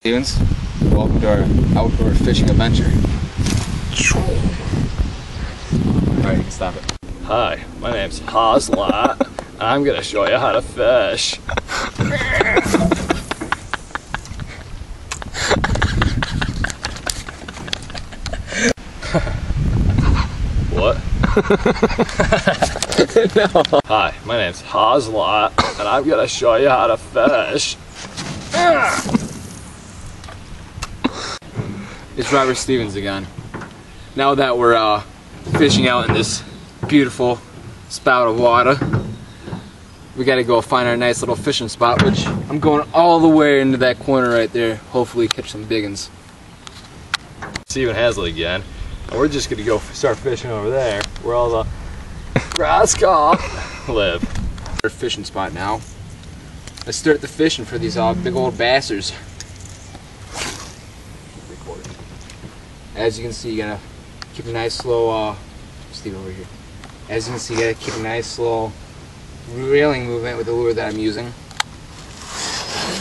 Stevens, welcome to our outdoor fishing adventure. Alright, you can stop it. Hi, my name's Haslot. I'm gonna show you how to fish. What? No. Hi, my name's Haslot, and I'm gonna show you how to fish. It's Robert Stevens again. Now that we're fishing out in this beautiful spout of water, we gotta go find our nice little fishing spot, which I'm going all the way into that corner right there. Hopefully catch some big uns. Steven Haslett again. And we're just gonna go start fishing over there, where all the grass carp live. Our fishing spot now. Let's start the fishing for these big old bassers. As you can see, you gotta keep a nice slow, Steve over here. As you can see, you gotta keep a nice slow reeling movement with the lure that I'm using.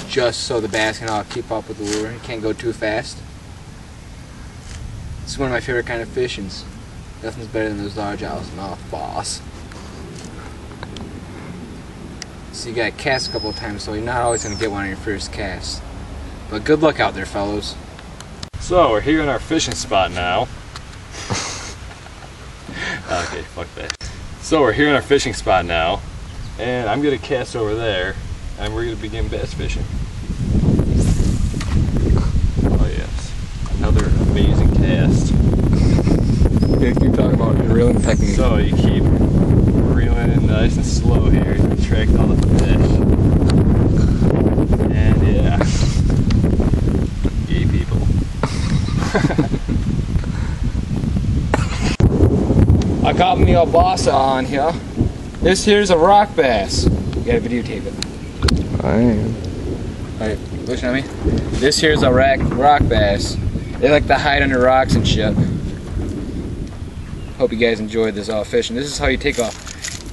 Just so the bass can keep up with the lure. You can't go too fast. This is one of my favorite kind of fishings. Nothing's better than those largemouth bass. So you gotta cast a couple of times, so you're not always gonna get one on your first cast. But good luck out there, fellows. So we're here in our fishing spot now. Okay, fuck that. So we're here in our fishing spot now, and I'm gonna cast over there, and we're gonna begin bass fishing. Oh yes, another amazing cast. You keep talking about your reeling technique. So you keep reeling in nice and slow here to attract all the fish. And yeah, gay people. I caught me a bass on here. This here's a rock bass. You gotta videotape it. I am. Alright, listen at me. This here's a rock bass. They like to hide under rocks and shit. Hope you guys enjoyed this fishing. This is how you take a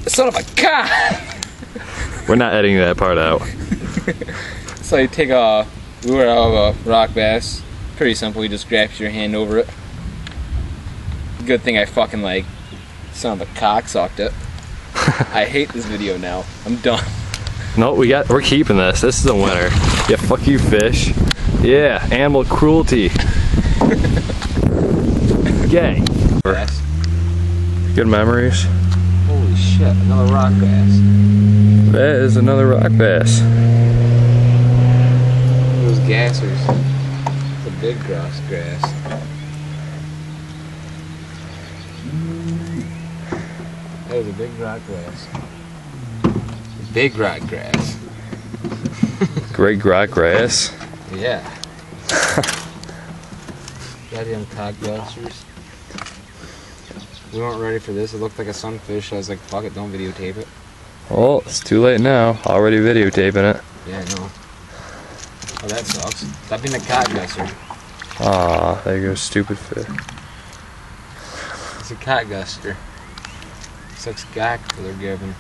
son of a cock! We're not editing that part out. This is how you take a lure out of a rock bass. Pretty simple, you just grab your hand over it. Good thing I fucking son of a cock sucked it. I hate this video now. I'm done. No, we're keeping this. This is a winner. Yeah, fuck you, fish. Yeah, animal cruelty. Gay. Bass. Good memories. Holy shit, another rock bass. That is another rock bass. Those gassers. It's a big grass. That is a big rock grass. Big rock grass. Great rock grass. Yeah. Goddamn cock busters. We weren't ready for this. It looked like a sunfish. So I was like, fuck it, don't videotape it. Well, it's too late now. Already videotaping it. Yeah, I know. Oh, that sucks. Stop being a cock guster. Aw, there goes stupid fish. It's a cock guster. Sucks gack that they're giving.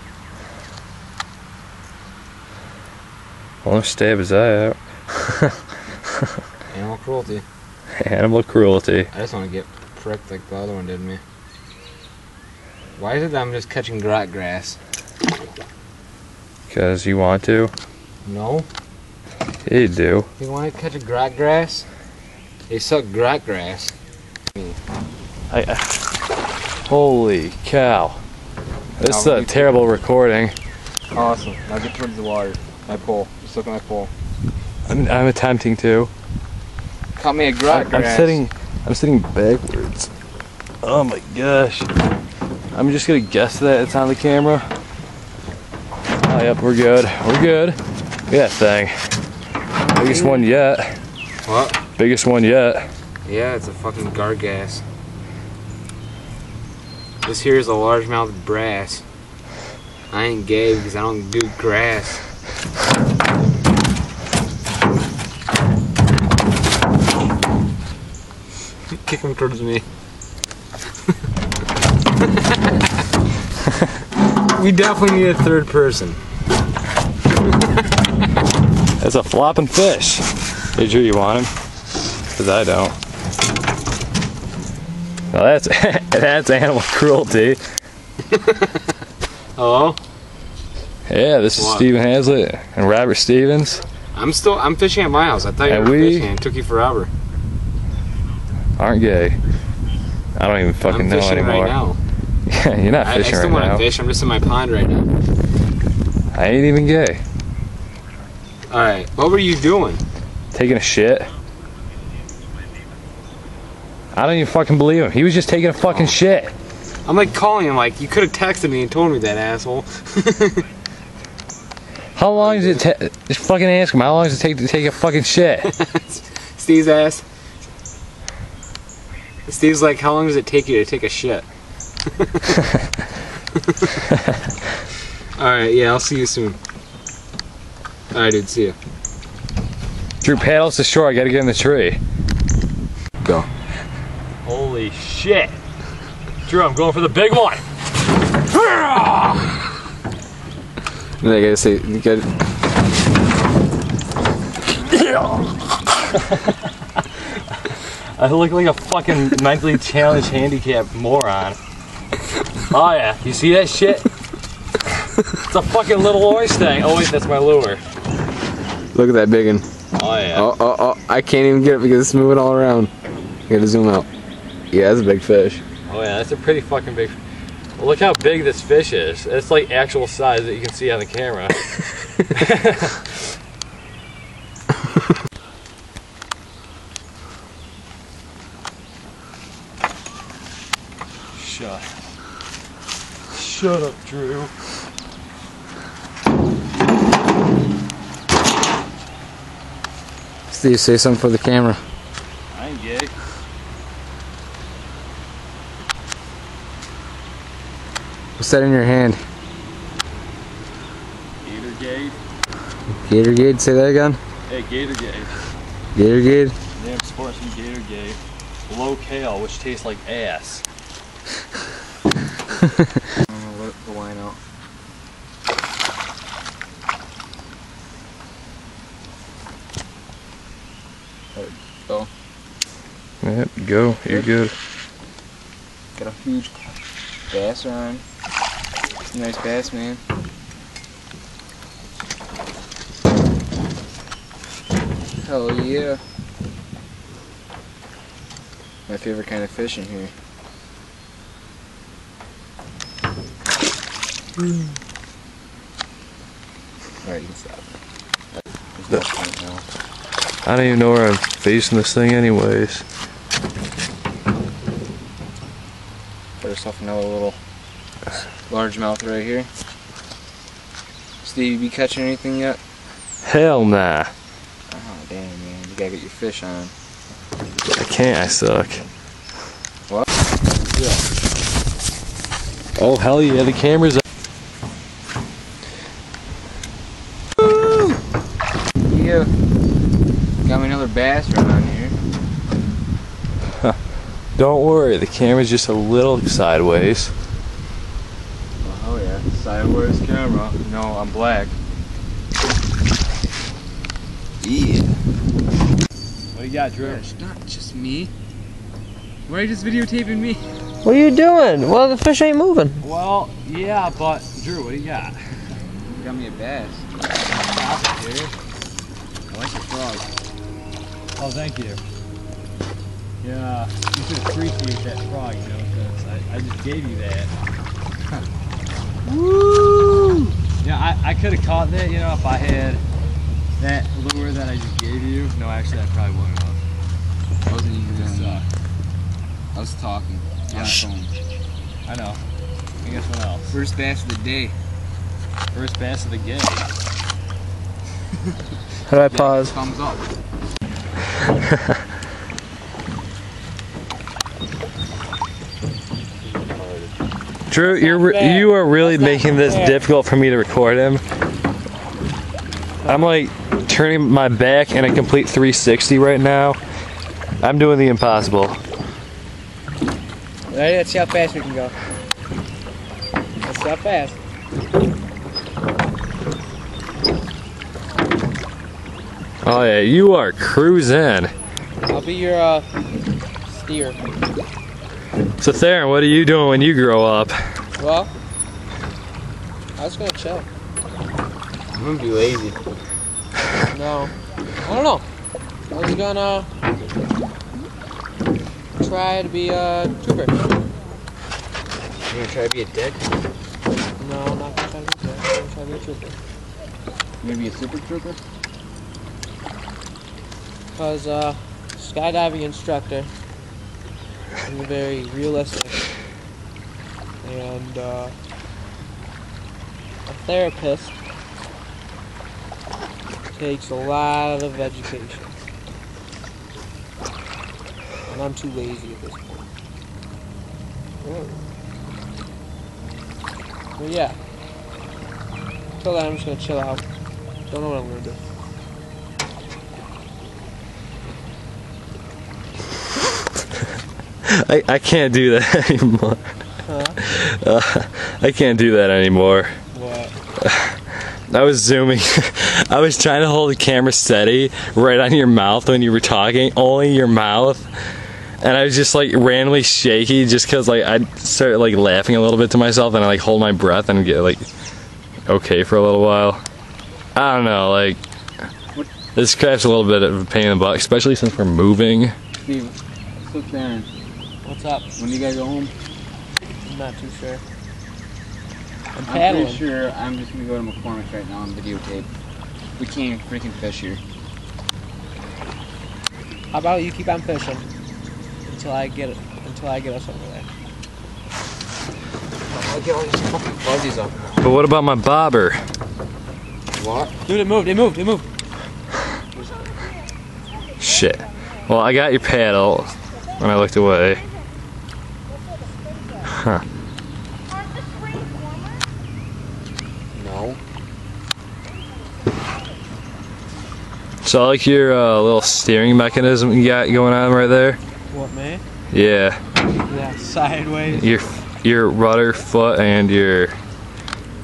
Won't stab his eye out. Animal cruelty. Animal cruelty. I just want to get pricked like the other one did me. Why is it that I'm just catching grot grass? Because you want to? No. Yeah, you do. You want to catch a grot grass? They suck grot grass. Holy cow. This is a terrible recording. Awesome. Now get towards the water. My pole. Just look at my pole. I'm attempting to. Caught me a grot grass. I'm sitting backwards. Oh my gosh. I'm just gonna guess that it's on the camera. Oh, yep, we're good. We're good. Look at that thing. Biggest one yet. What? Biggest one yet. Yeah, it's a fucking gargass. This here is a largemouth brass. I ain't gay because I don't do grass. Kick him towards me. We definitely need a third person. That's a flopping fish. Hey Drew, you want him? Cause I don't. Well, that's animal cruelty. Hello? Yeah, this is Stephen Hazlitt and Robert Stevens. I'm fishing at my house. I thought you And were we- fishing. It took you forever. Aren't gay. I don't even fucking know fishing anymore. right now. Yeah, you're not I fishing still right want now. to fish. I'm just in my pond right now. I ain't even gay. Alright, what were you doing? Taking a shit. I don't even fucking believe him. He was just taking a fucking shit. I'm like calling him like, you could have texted me and told me that, asshole. How long does it take? Just fucking ask him. How long does it take to take a fucking shit? Steve's ass. Steve's like, how long does it take you to take a shit? Alright, yeah, I'll see you soon. Alright, dude, see you. Drew, paddles to shore. I gotta get in the tree. Go. Holy shit. Drew, I'm going for the big one. And I gotta say, you gotta... I look like a fucking mentally challenged handicapped moron. Oh yeah, you see that shit? It's a fucking little orange thing. Oh wait, that's my lure. Look at that big one. Oh yeah. Oh, I can't even get it because it's moving all around. I gotta zoom out. Yeah, that's a big fish. Oh yeah, that's a pretty fucking big. Well, look how big this fish is. It's like actual size that you can see on the camera. Shut up, Drew. Steve, say something for the camera. I ain't gay. What's that in your hand? Gatorade. Gatorade, say that again? Hey, Gatorade. Gatorade? Yeah, I'm sporting some Gatorade. Low kale, which tastes like ass. I'm gonna let the line out. There we go. Yep, go. You're good. Got a huge bass on. It's a nice bass, man. Hell yeah. My favorite kind of fish in here. Alright, you can stop. There's no point now. I don't even know where I'm facing this thing anyways. Put yourself another little largemouth right here. Steve, you be catching anything yet? Hell nah. Oh damn, man, you gotta get your fish on. I can't, I suck. What? Yeah. Oh hell yeah, the camera's up. Woo! Yeah. Got me another bass right on here. Don't worry, the camera's just a little sideways. Oh yeah, sideways camera. No, I'm black. Yeah. What do you got, Drew? It's not just me. Why are you just videotaping me? What are you doing? Well, the fish ain't moving. Well, yeah, but Drew, what do you got? You got me a bass. Stop it, dude. I like your frog. Oh, thank you. Yeah, you should appreciate that frog, you know, because I just gave you that. Woo! Yeah, I could have caught that, you know, if I had that lure that I just gave you. No, actually, I probably wouldn't have. I wasn't even It doing that. sucked. I was talking on the phone. I know. And guess what else? First bass of the day. First bass of the game. How do I pause? Thumbs up. Drew, you are really making this difficult for me to record him. I'm like turning my back in a complete 360 right now. I'm doing the impossible. Ready? Let's see how fast we can go. Let's see how fast. Oh yeah, you are cruising. I'll be your steer. So Theron, what are you doing when you grow up? Well, I was gonna chill. I'm gonna be lazy. No, I don't know. I was gonna try to be a trooper. You gonna try to be a dick? No, I'm not gonna try to be a dick. I'm gonna try to be a trooper. You gonna be a super trooper? Because skydiving instructor is very realistic, and a therapist takes a lot of education, and I'm too lazy at this point. But yeah, until then I'm just gonna chill out. Don't know what I'm gonna do. I can't do that anymore. Huh? I can't do that anymore. What? I was zooming. I was trying to hold the camera steady right on your mouth when you were talking, only your mouth. And I was just like randomly shaky just because like I started like laughing a little bit to myself and I like hold my breath and get like okay for a little while. I don't know, like this crap's a little bit of a pain in the butt, especially since we're moving. Steve, sit there. What's up? When do you guys go home? I'm not too sure. I'm I'm paddling. pretty sure I'm just gonna go to McCormick's right now and videotape. We can't freaking fish here. How about you keep on fishing until I get us over there. I'll get all these fucking fuzzies up. But what about my bobber? What? Dude, it moved. Shit. Well, I got your paddle when I looked away. Huh. No. So I like your little steering mechanism you got going on right there. What, man? Yeah. Yeah, sideways. Your rudder foot and your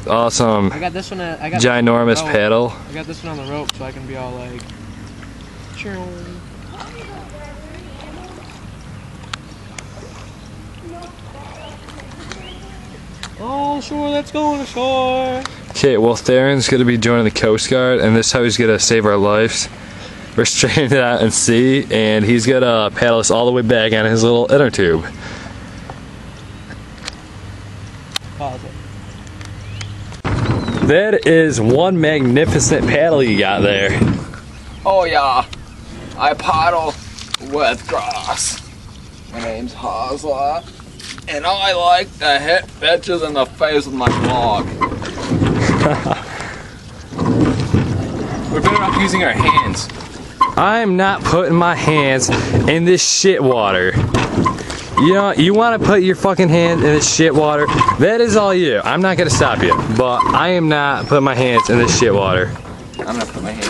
awesome I got this one. I got ginormous rope. paddle. I got this one on the rope so I can be all like. Oh, sure, let's go on the shore. Okay, well Theron's gonna be joining the Coast Guard, and this is how he's gonna save our lives. We're stranded out at sea, and he's gonna paddle us all the way back on his little inner tube. Pause it. That is one magnificent paddle you got there. Oh yeah, I paddle with grass. My name's Hosla, and I like to hit bitches in the face with my log. We're better off using our hands. I'm not putting my hands in this shit water. You know, you want to put your fucking hand in this shit water, that is all you. I'm not gonna stop you, but I am not putting my hands in this shit water. I'm gonna put my hands.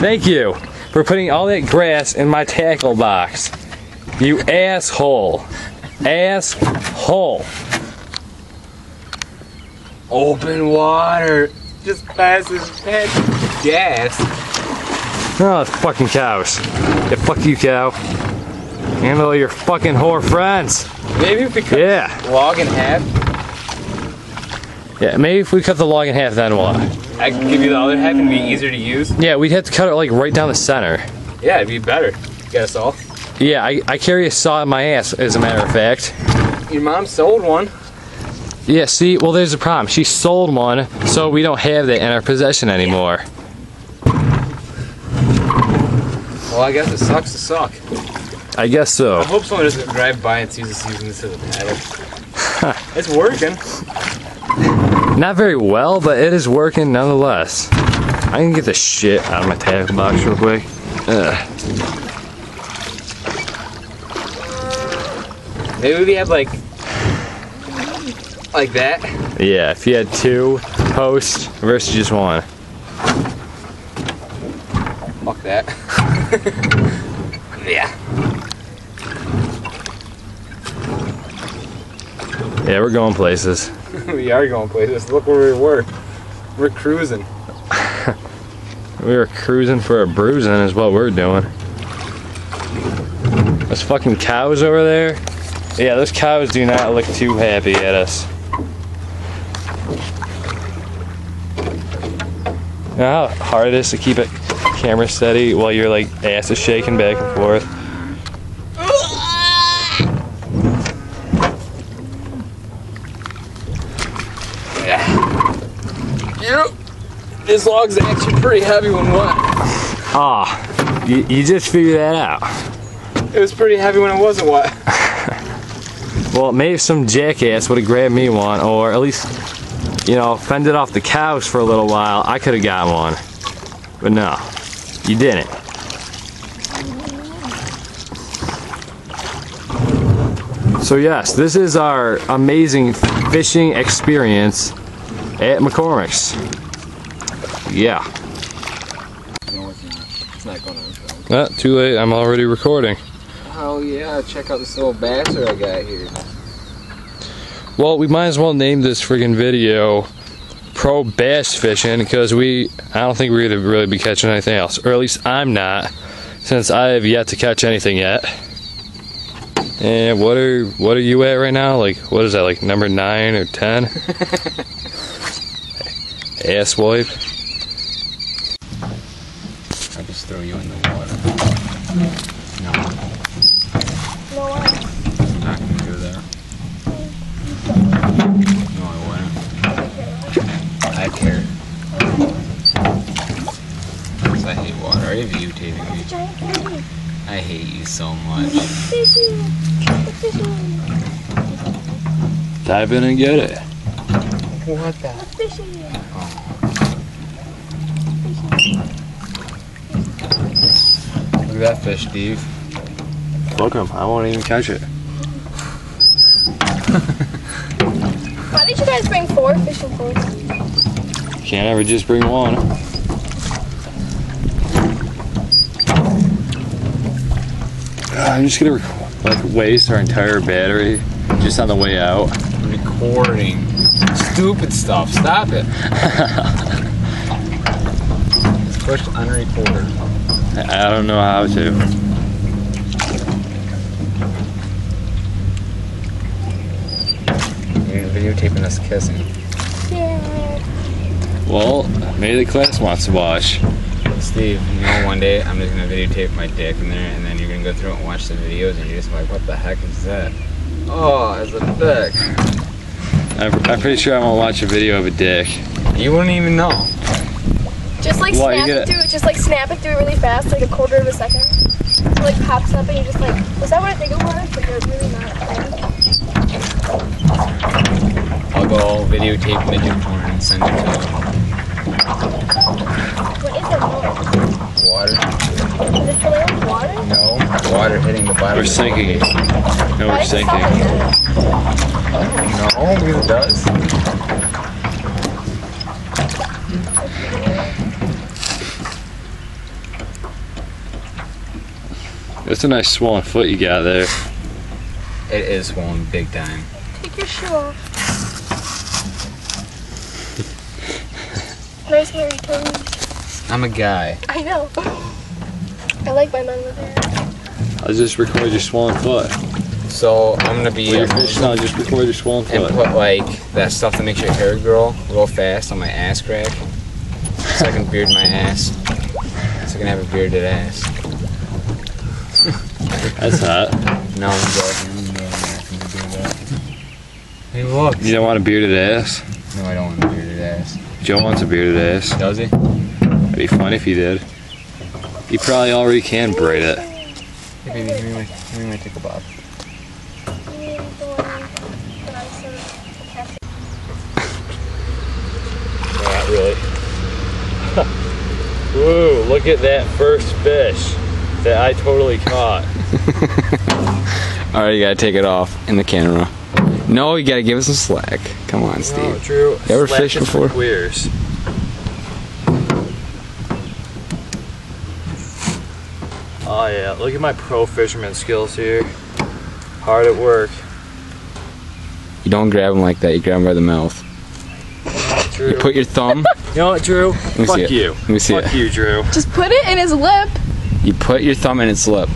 Thank you for putting all that grass in my tackle box. You asshole. Asshole. Open water. Just pass this head. Gas. Oh, it's fucking cows. Yeah, fuck you, cow. And all your fucking whore friends. Maybe if we cut the log in half. Yeah, maybe if we cut the log in half, then what? I can give you the other half and be easier to use. Yeah, we'd have to cut it like right down the center. Yeah, it'd be better. You got a saw? Yeah, I carry a saw in my ass, as a matter of fact. Your mom sold one. Yeah, see, well there's a problem. She sold one, so we don't have that in our possession anymore. Well, I guess it sucks to suck. I guess so. I hope someone doesn't drive by and sees us using this as a paddle. It's working. Not very well, but it is working nonetheless. I can get the shit out of my tackle box real quick. Maybe we have like that. Yeah, if you had two posts versus just one. Fuck that. Yeah. Yeah, we're going places. We are going places. Look where we were. We're cruising. We were cruising for a bruising is what we're doing. Those fucking cows over there. Yeah, those cows do not look too happy at us. You know how hard it is to keep it camera steady while your like ass is shaking back and forth? This log's actually pretty heavy when wet. Ah, you just figured that out. It was pretty heavy when it wasn't wet. Well, maybe some jackass would have grabbed me one, or at least, you know, fended off the cows for a little while. I could have got one. But no, you didn't. So yes, this is our amazing fishing experience at McCormick's. Yeah. No, it's not. It's not going on film. Too late, I'm already recording. Oh yeah, check out this little bastard I got here. Well, we might as well name this friggin' video Pro Bass Fishing, because I don't think we're gonna really be catching anything else. Or at least I'm not, since I have yet to catch anything yet. And what are you at right now? Like, what is that, like number 9 or 10? Ass wipe. I'll just throw you in the water. No. No, I'm not gonna go there. No, I wouldn't. I care. Because I hate water. Are you videotaping me? giant candy. I hate you so much. Fishing. Fishing. Dive in and get it. What the? Fishing. Look at that fish, Steve. Look him, I won't even catch it. Why did you guys bring 4 fishing poles? Can't ever just bring one. I'm just gonna like waste our entire battery just on the way out. I'm recording stupid stuff. Stop it. It's pushed unrecorded. I don't know how to. You're videotaping us kissing. Yeah. Well, maybe the class wants to watch. Steve, you know, one day I'm just gonna videotape my dick in there, and then you're gonna go through it and watch the videos, and you're just like, what the heck is that? Oh, it's a dick. I'm pretty sure I won't watch a video of a dick. You wouldn't even know. Just like Why, snap you it get- through. Just like snap it through really fast, like a quarter of a second. It like pops up, and you're just like, was that what I think it was? But you're really not. I'll go videotape midget porn and send it to What is it? water. Is it filling with water? No, water hitting the bottom. We're sinking. No, Why we're does it sound sinking. like that? No, because it does. That's a nice swollen foot you got there. It is swollen big time. Take your shoe off. Nice hairy toes. I'm a guy. I know. I like my men with hair. I'll just record your swollen foot. So I'm gonna be When you're fishing, I'll just record your swollen and foot. put like that stuff that makes your hair grow real fast on my ass crack, so I can beard my ass. So I can have a bearded ass. That's hot. No, I'm joking. I'm not gonna do that. Hey, look. You don't want a bearded ass? No, I don't want a bearded ass. Joe wants a bearded ass. Does he? It'd be fun if he did. You probably already can braid it. Hey, baby, give me my tickle bob. Not really. Woo, look at that first fish that I totally caught. Alright, you gotta take it off in the camera. No, you gotta give us some slack. Come on, Steve. No, Drew. You ever Slack fished is for before? queers. Oh yeah, look at my pro fisherman skills here. Hard at work. You don't grab them like that, you grab them by the mouth. True. You put your thumb You know what, Drew? me Fuck see it. you. Let me see Fuck it. you, Drew. Just put it in his lip. You put your thumb in its lip.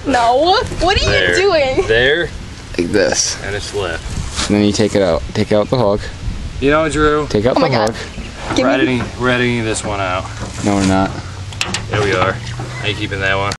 No. What are There. you doing? There, Like this. and it's lip. And then you take it out. Take out the hook. You know, Drew? Take out Oh the my God. hook. Give We're me. editing this one out. No, we're not. There we are. Are you keeping that one?